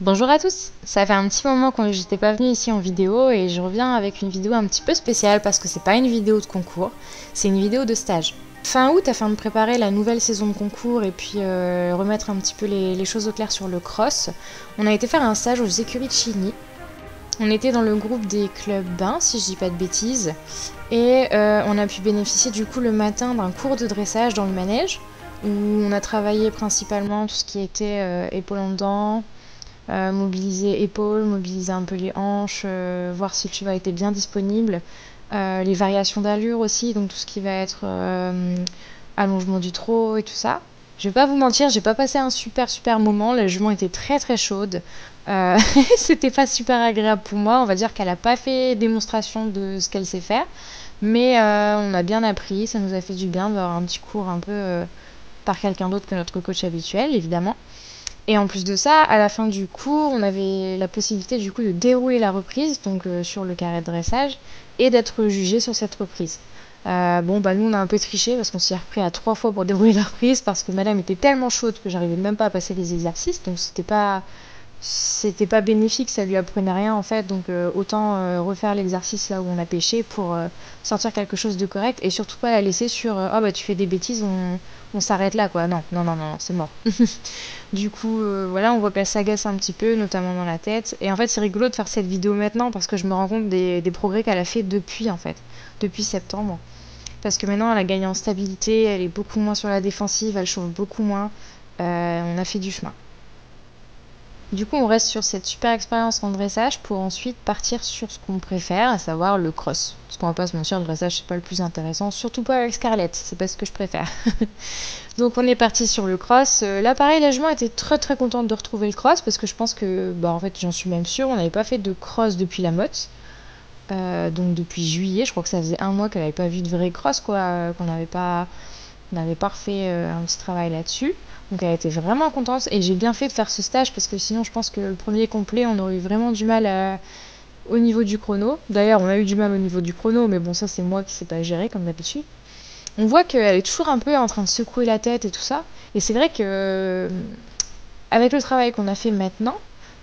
Bonjour à tous, ça fait un petit moment que j'étais pas venue ici en vidéo et je reviens avec une vidéo un petit peu spéciale parce que c'est pas une vidéo de concours, c'est une vidéo de stage. Fin août, afin de préparer la nouvelle saison de concours et puis remettre un petit peu les choses au clair sur le cross, on a été faire un stage aux écuries de Chigny. On était dans le groupe des clubs bains, si je dis pas de bêtises, et on a pu bénéficier du coup le matin d'un cours de dressage dans le manège où on a travaillé principalement tout ce qui était épaules en dents, mobiliser épaules, mobiliser un peu les hanches, voir si le cheval était bien disponible, les variations d'allure aussi, donc tout ce qui va être allongement du trot et tout ça. Je vais pas vous mentir, j'ai pas passé un super moment, la jument était très chaude, c'était pas super agréable pour moi, on va dire qu'elle a pas fait démonstration de ce qu'elle sait faire, mais on a bien appris, ça nous a fait du bien d'avoir un petit cours un peu par quelqu'un d'autre que notre coach habituel évidemment. Et en plus de ça, à la fin du cours, on avait la possibilité du coup de dérouler la reprise, donc sur le carré de dressage, et d'être jugé sur cette reprise. Bon, bah nous on a un peu triché parce qu'on s'y est repris à 3 fois pour dérouler la reprise parce que madame était tellement chaude que j'arrivais même pas à passer les exercices, donc c'était pas bénéfique, ça lui apprenait rien en fait, donc autant refaire l'exercice là où on a pêché pour sortir quelque chose de correct et surtout pas la laisser sur oh bah tu fais des bêtises, on s'arrête là quoi. Non, c'est mort. Du coup, voilà, on voit qu'elle s'agace un petit peu, notamment dans la tête. Et en fait, c'est rigolo de faire cette vidéo maintenant parce que je me rends compte des progrès qu'elle a fait depuis en fait, depuis septembre. Parce que maintenant, elle a gagné en stabilité, elle est beaucoup moins sur la défensive, elle chauffe beaucoup moins. On a fait du chemin. Du coup, on reste sur cette super expérience en dressage pour ensuite partir sur ce qu'on préfère, à savoir le cross. Parce qu'on va pas se mentir, le dressage c'est pas le plus intéressant, surtout pas avec Scarlett, c'est pas ce que je préfère. Donc on est parti sur le cross. Là pareil, la jument était très contente de retrouver le cross parce que je pense que, bah en fait j'en suis même sûre, on n'avait pas fait de cross depuis la motte. Donc depuis juillet, je crois que ça faisait un mois qu'elle n'avait pas vu de vrai cross quoi, qu'on n'avait pas refait un petit travail là-dessus. Donc elle était vraiment contente et j'ai bien fait de faire ce stage parce que sinon je pense que le premier complet on aurait eu vraiment du mal au niveau du chrono. D'ailleurs on a eu du mal au niveau du chrono mais bon ça c'est moi qui sais pas gérer comme d'habitude. On voit qu'elle est toujours un peu en train de secouer la tête et tout ça. Et c'est vrai que avec le travail qu'on a fait maintenant,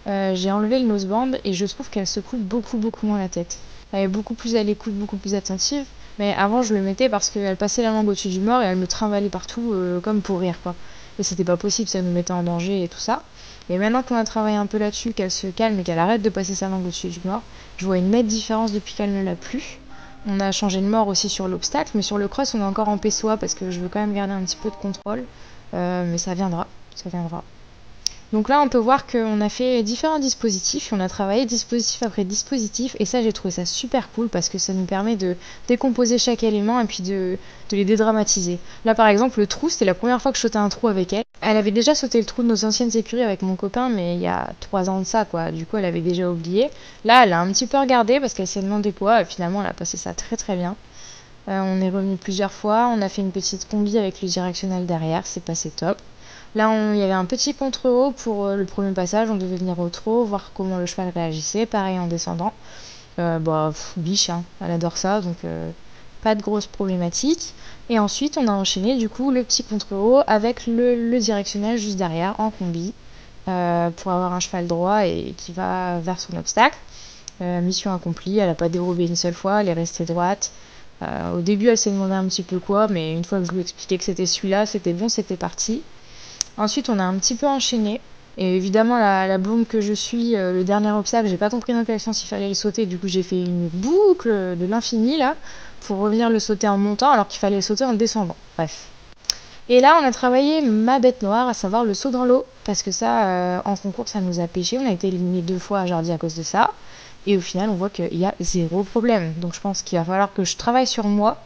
j'ai enlevé le noseband et je trouve qu'elle secoue beaucoup moins la tête. Elle est beaucoup plus à l'écoute, beaucoup plus attentive. Mais avant, je le mettais parce qu'elle passait la langue au-dessus du mort et elle me trimballait partout comme pour rire, quoi. Et c'était pas possible, ça nous mettait en danger et tout ça. Et maintenant qu'on a travaillé un peu là-dessus, qu'elle se calme et qu'elle arrête de passer sa langue au-dessus du mort, je vois une nette différence depuis qu'elle ne l'a plus. On a changé de mort aussi sur l'obstacle, mais sur le cross, on est encore en pessoa parce que je veux quand même garder un petit peu de contrôle. Mais ça viendra. Donc là, on peut voir qu'on a fait différents dispositifs, on a travaillé dispositif après dispositif, et ça, j'ai trouvé ça super cool parce que ça nous permet de décomposer chaque élément et puis de les dédramatiser. Là, par exemple, le trou, c'était la première fois que je sautais un trou avec elle. Elle avait déjà sauté le trou de nos anciennes écuries avec mon copain, mais il y a 3 ans de ça, quoi. Du coup, elle avait déjà oublié. Là, elle a un petit peu regardé parce qu'elle s'est demandé quoi, et finalement, elle a passé ça très bien. On est revenu plusieurs fois, on a fait une petite combi avec le directionnel derrière, c'est passé top. Là, il y avait un petit contre-haut pour le premier passage, on devait venir au trot, voir comment le cheval réagissait, pareil en descendant. Biche, hein, elle adore ça, donc pas de grosses problématiques. Et ensuite, on a enchaîné du coup le petit contre-haut avec le directionnel juste derrière, en combi, pour avoir un cheval droit et qui va vers son obstacle. Mission accomplie, elle n'a pas dérobé une seule fois, elle est restée droite. Au début, elle s'est demandé un petit peu quoi, mais une fois que je lui ai expliqué que c'était celui-là, c'était bon, c'était parti. Ensuite, on a un petit peu enchaîné. Et évidemment, la blonde que je suis, le dernier obstacle, j'ai pas compris dans quel sens il fallait le sauter. Du coup, j'ai fait une boucle de l'infini là pour revenir le sauter en montant alors qu'il fallait le sauter en descendant. Bref. Et là, on a travaillé ma bête noire, à savoir le saut dans l'eau. Parce que ça, en concours, ça nous a pêché. On a été éliminé 2 fois à Jardy à cause de ça. Et au final, on voit qu'il y a 0 problème. Donc je pense qu'il va falloir que je travaille sur moi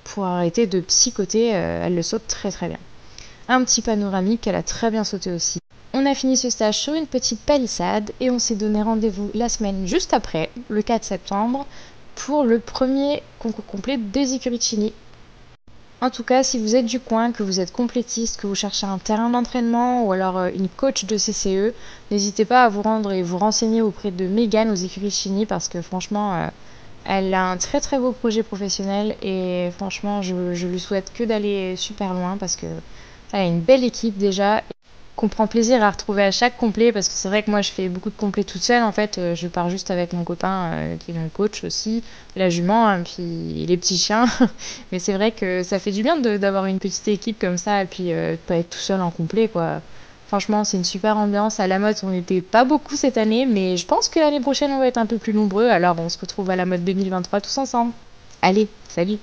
pour arrêter de psychoter. Elle le saute très bien. Un petit panoramique, elle a très bien sauté aussi. On a fini ce stage sur une petite palissade et on s'est donné rendez-vous la semaine juste après, le 4 septembre, pour le premier concours complet des écuries de Chigny. En tout cas, si vous êtes du coin, que vous êtes complétiste, que vous cherchez un terrain d'entraînement ou alors une coach de CCE, n'hésitez pas à vous rendre et vous renseigner auprès de Mégane aux écuries de Chigny parce que franchement, Elle a un très très beau projet professionnel et franchement, je lui souhaite que d'aller super loin parce que elle a une belle équipe déjà qu'on prend plaisir à retrouver à chaque complet parce que c'est vrai que moi je fais beaucoup de complets toute seule en fait. Je pars juste avec mon copain qui est mon coach aussi, la jument, hein, puis les petits chiens. Mais c'est vrai que ça fait du bien d'avoir une petite équipe comme ça et puis de pas être tout seul en complet quoi. Franchement, c'est une super ambiance. À la mode, on n'était pas beaucoup cette année, mais je pense que l'année prochaine, on va être un peu plus nombreux. Alors, on se retrouve à la mode 2023 tous ensemble. Allez, salut!